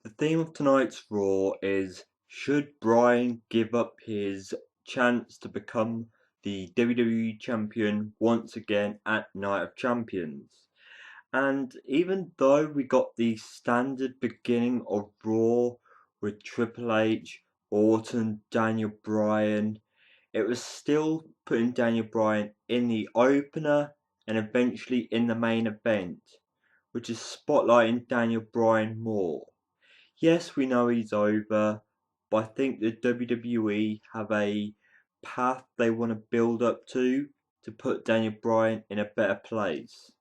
The theme of tonight's Raw is, should Bryan give up his chance to become the WWE Champion once again at Night of Champions? And even though we got the standard beginning of Raw with Triple H, Orton, Daniel Bryan, it was still putting Daniel Bryan in the opener and eventually in the main event, which is spotlighting Daniel Bryan more. Yes, we know he's over, but I think the WWE have a path they want to build up to put Daniel Bryan in a better place.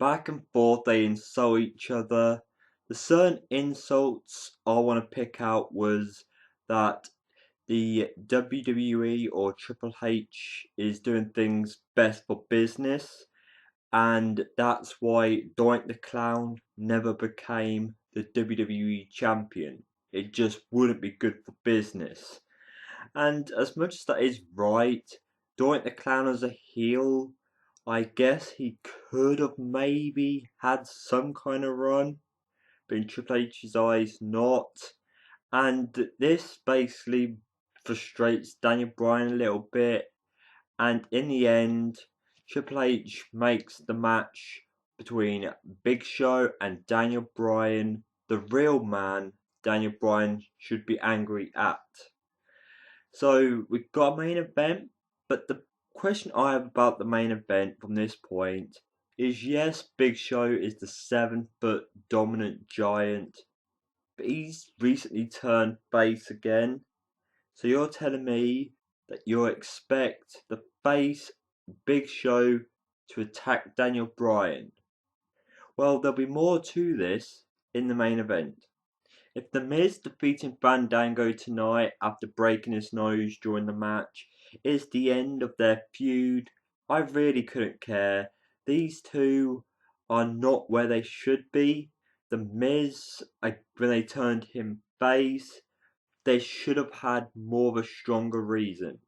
Back and forth, they insult each other. The certain insults I want to pick out was that the WWE or Triple H is doing things best for business, and that's why Doink the Clown never became the WWE champion. It just wouldn't be good for business. And as much as that is right, Doink the Clown as a heel, I guess he could have maybe had some kind of run, but in Triple H's eyes, not. And this basically frustrates Daniel Bryan a little bit, and in the end, Triple H makes the match between Big Show and Daniel Bryan the real man Daniel Bryan should be angry at. So we've got a main event, but the question I have about the main event from this point is, yes, Big Show is the 7 foot dominant giant, but he's recently turned face again. So you're telling me that you expect the face Big Show to attack Daniel Bryan? Well, there'll be more to this in the main event. If The Miz defeating Fandango tonight after breaking his nose during the match is the end of their feud, I really couldn't care. These two are not where they should be. The Miz, when they turned him face, they should have had more of a stronger reason.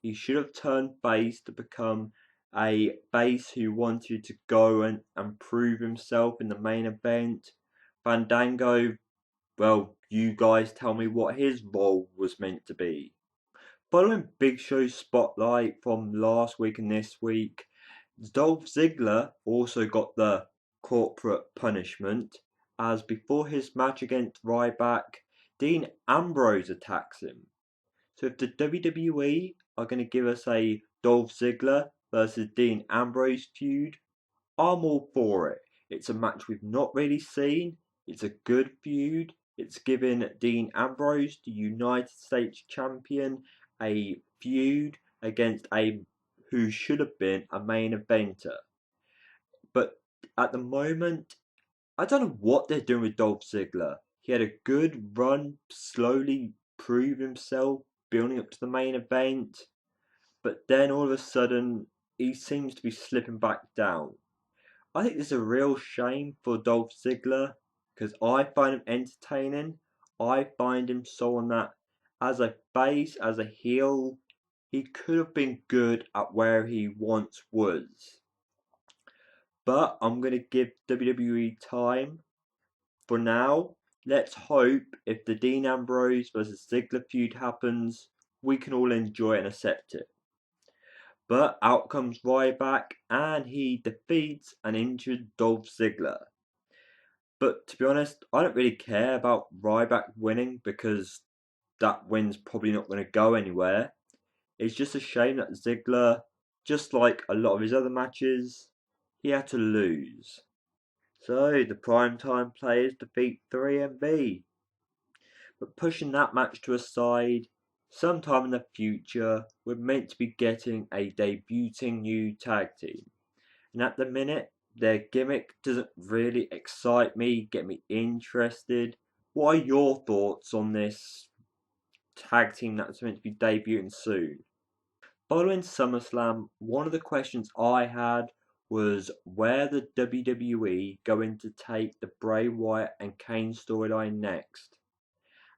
He should have turned face to become a face who wanted to go and prove himself in the main event. Fandango, well, you guys tell me what his role was meant to be. Following Big Show's spotlight from last week and this week, Dolph Ziggler also got the corporate punishment, as before his match against Ryback, Dean Ambrose attacks him. So if the WWE are going to give us a Dolph Ziggler versus Dean Ambrose feud, I'm all for it. It's a match we've not really seen. It's a good feud. It's given Dean Ambrose, the United States champion, a feud against a who should have been a main eventer. But at the moment, I don't know what they're doing with Dolph Ziggler. He had a good run, slowly prove himself, building up to the main event, but then all of a sudden he seems to be slipping back down. I think this is a real shame for Dolph Ziggler because I find him entertaining. I find him someone that, as a face, as a heel, he could have been good at where he once was. But I'm going to give WWE time. For now, let's hope if the Dean Ambrose versus Ziggler feud happens, we can all enjoy and accept it. But out comes Ryback and he defeats an injured Dolph Ziggler. But to be honest, I don't really care about Ryback winning because that win's probably not going to go anywhere. It's just a shame that Ziggler, just like a lot of his other matches, he had to lose. So the primetime players defeat 3MB. But pushing that match to a side, sometime in the future, we're meant to be getting a debuting new tag team. And at the minute, their gimmick doesn't really excite me, get me interested. What are your thoughts on this tag team that's meant to be debuting soon? Following SummerSlam, one of the questions I had was where the WWE going to take the Bray Wyatt and Kane storyline next.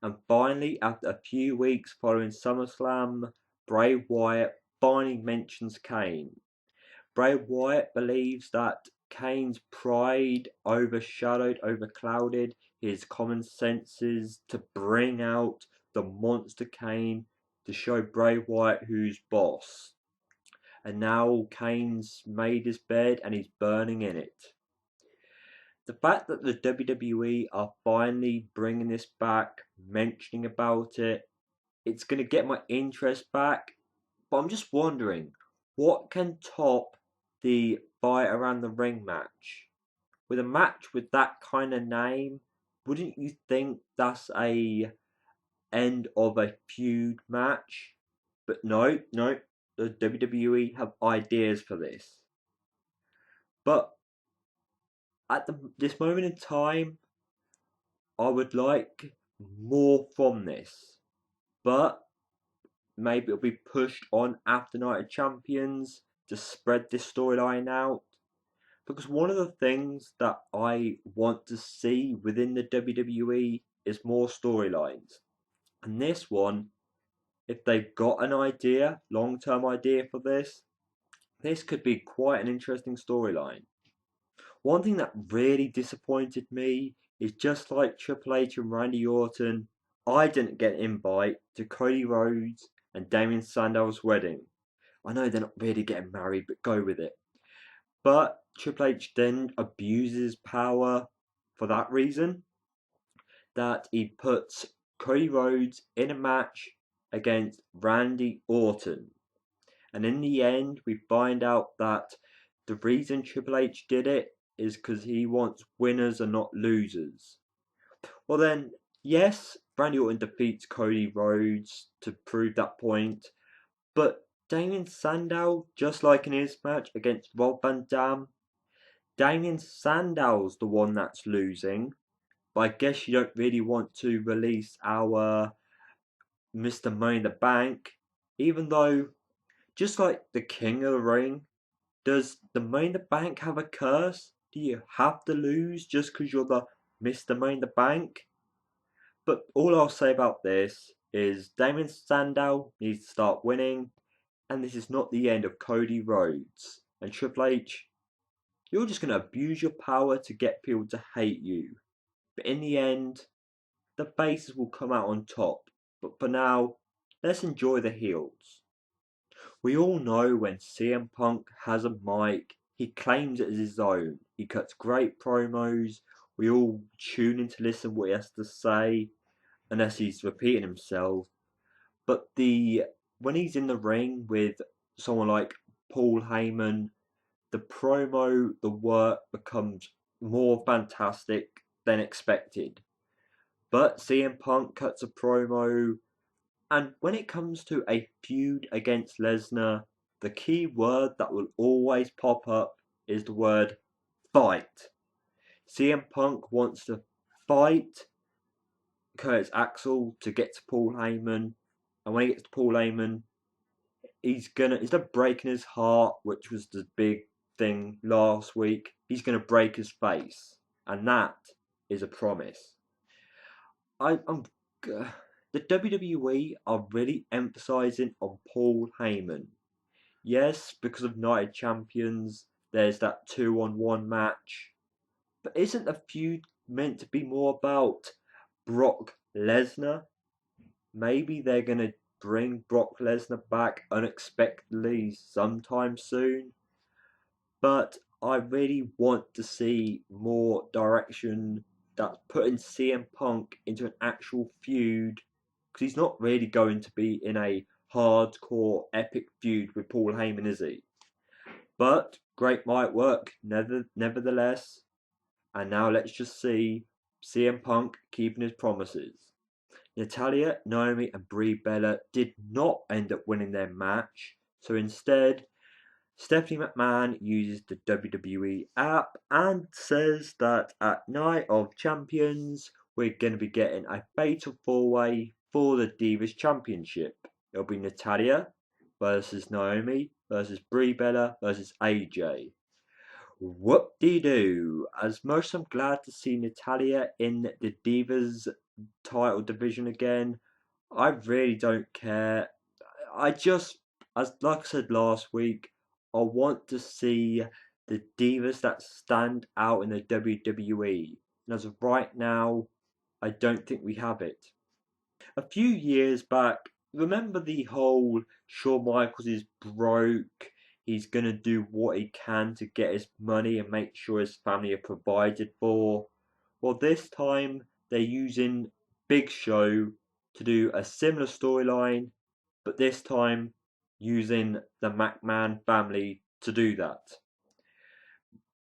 And finally, after a few weeks following SummerSlam, Bray Wyatt finally mentions Kane. Bray Wyatt believes that Kane's pride overclouded his common senses to bring out the monster Kane to show Bray Wyatt who's boss. And now Kane's made his bed and he's burning in it. The fact that the WWE are finally bringing this back, mentioning about it, it's going to get my interest back. But I'm just wondering, what can top the fight around the ring match? With a match with that kind of name, wouldn't you think that's a end of a feud match? But no, the WWE have ideas for this. But at this moment in time, I would like more from this. But maybe it'll be pushed on after Night of Champions to spread this storyline out. Because one of the things that I want to see within the WWE is more storylines. And this one, if they've got an idea, long-term idea for this could be quite an interesting storyline. One thing that really disappointed me is just like Triple H and Randy Orton, I didn't get an invite to Cody Rhodes and Damien Sandow's wedding. I know they're not really getting married, but go with it. But Triple H then abuses power for that reason, that he puts Cody Rhodes in a match against Randy Orton. And in the end, we find out that the reason Triple H did it is because he wants winners and not losers. Well then, yes, Randy Orton defeats Cody Rhodes to prove that point, but Damien Sandow, just like in his match against Rob Van Dam, Damien Sandow's the one that's losing. But I guess you don't really want to release our Mr. Money in the Bank, even though, just like the King of the Ring, does the Money in the Bank have a curse? Do you have to lose just because you're the Mr. Money in the Bank? But all I'll say about this is Damien Sandow needs to start winning, and this is not the end of Cody Rhodes. And Triple H, you're just going to abuse your power to get people to hate you. But in the end, the faces will come out on top. But for now, let's enjoy the heels. We all know when CM Punk has a mic, he claims it as his own. He cuts great promos. We all tune in to listen what he has to say, unless he's repeating himself. But when he's in the ring with someone like Paul Heyman, the promo, the work becomes more fantastic than expected. But CM Punk cuts a promo, and when it comes to a feud against Lesnar, the key word that will always pop up is the word fight. CM Punk wants to fight Curtis Axel to get to Paul Heyman, and when he gets to Paul Heyman, instead of breaking his heart, which was the big thing last week, he's gonna break his face, and that is a promise. I'm the WWE are really emphasizing on Paul Heyman. Yes, because of Night of Champions, there's that 2-on-1 match, but isn't the feud meant to be more about Brock Lesnar? Maybe they're gonna bring Brock Lesnar back unexpectedly sometime soon. But I really want to see more direction that's putting CM Punk into an actual feud, because he's not really going to be in a hardcore epic feud with Paul Heyman, is he? But great might work nevertheless. And now let's just see CM Punk keeping his promises. Natalya, Naomi and Brie Bella did not end up winning their match, so instead Stephanie McMahon uses the WWE app and says that at Night of Champions, we're going to be getting a fatal four-way for the Divas Championship. It'll be Natalya versus Naomi versus Brie Bella versus AJ. Whoop-de-doo. As much as I'm glad to see Natalya in the Divas title division again, I really don't care. I just, like I said last week, I want to see the divas that stand out in the WWE. And as of right now, I don't think we have it. A few years back, remember the whole Shawn Michaels is broke, he's gonna do what he can to get his money and make sure his family are provided for? Well, this time they're using Big Show to do a similar storyline, but this time using the McMahon family to do that.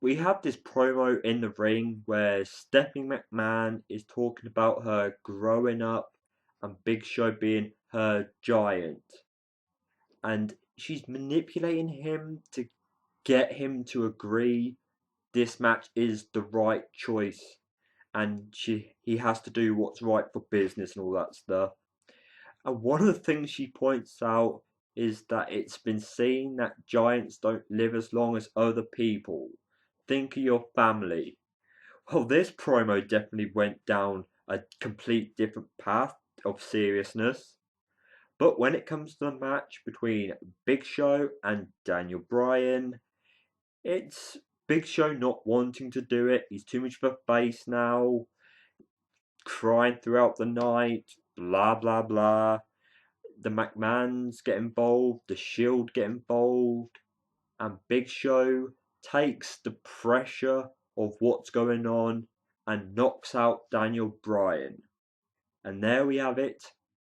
We have this promo in the ring where Stephanie McMahon is talking about her growing up and Big Show being her giant. And she's manipulating him to get him to agree this match is the right choice and he has to do what's right for business and all that stuff. And one of the things she points out is that it's been seen that giants don't live as long as other people. Think of your family. Well, this promo definitely went down a complete different path of seriousness. But when it comes to the match between Big Show and Daniel Bryan, it's Big Show not wanting to do it. He's too much of a face now, crying throughout the night, blah blah blah. The McMahons get involved, the Shield get involved, and Big Show takes the pressure of what's going on and knocks out Daniel Bryan. And there we have it.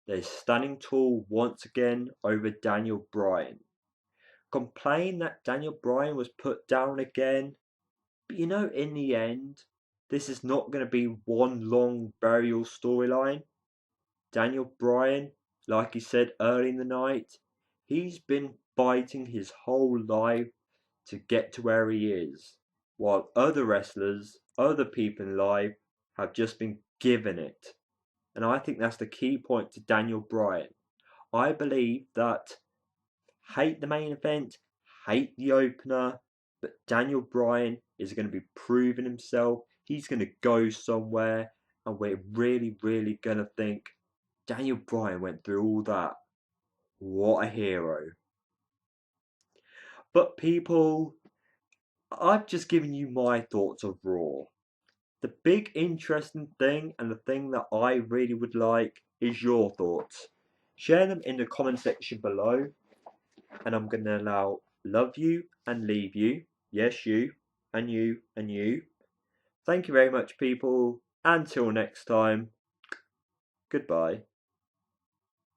They're standing tall once again over Daniel Bryan. Complain that Daniel Bryan was put down again, but in the end, this is not going to be one long burial storyline. Daniel Bryan, like he said early in the night, he's been fighting his whole life to get to where he is, while other wrestlers, other people in life, have just been given it. And I think that's the key point to Daniel Bryan. I believe that hate the main event, hate the opener, but Daniel Bryan is going to be proving himself. He's going to go somewhere, and we're really, really going to think Daniel Bryan went through all that. What a hero. But people, I've just given you my thoughts of Raw. The big interesting thing and the thing that I really would like is your thoughts. Share them in the comment section below, and I'm going to allow love you and leave you. Yes, you and you and you. Thank you very much, people. Until next time, goodbye.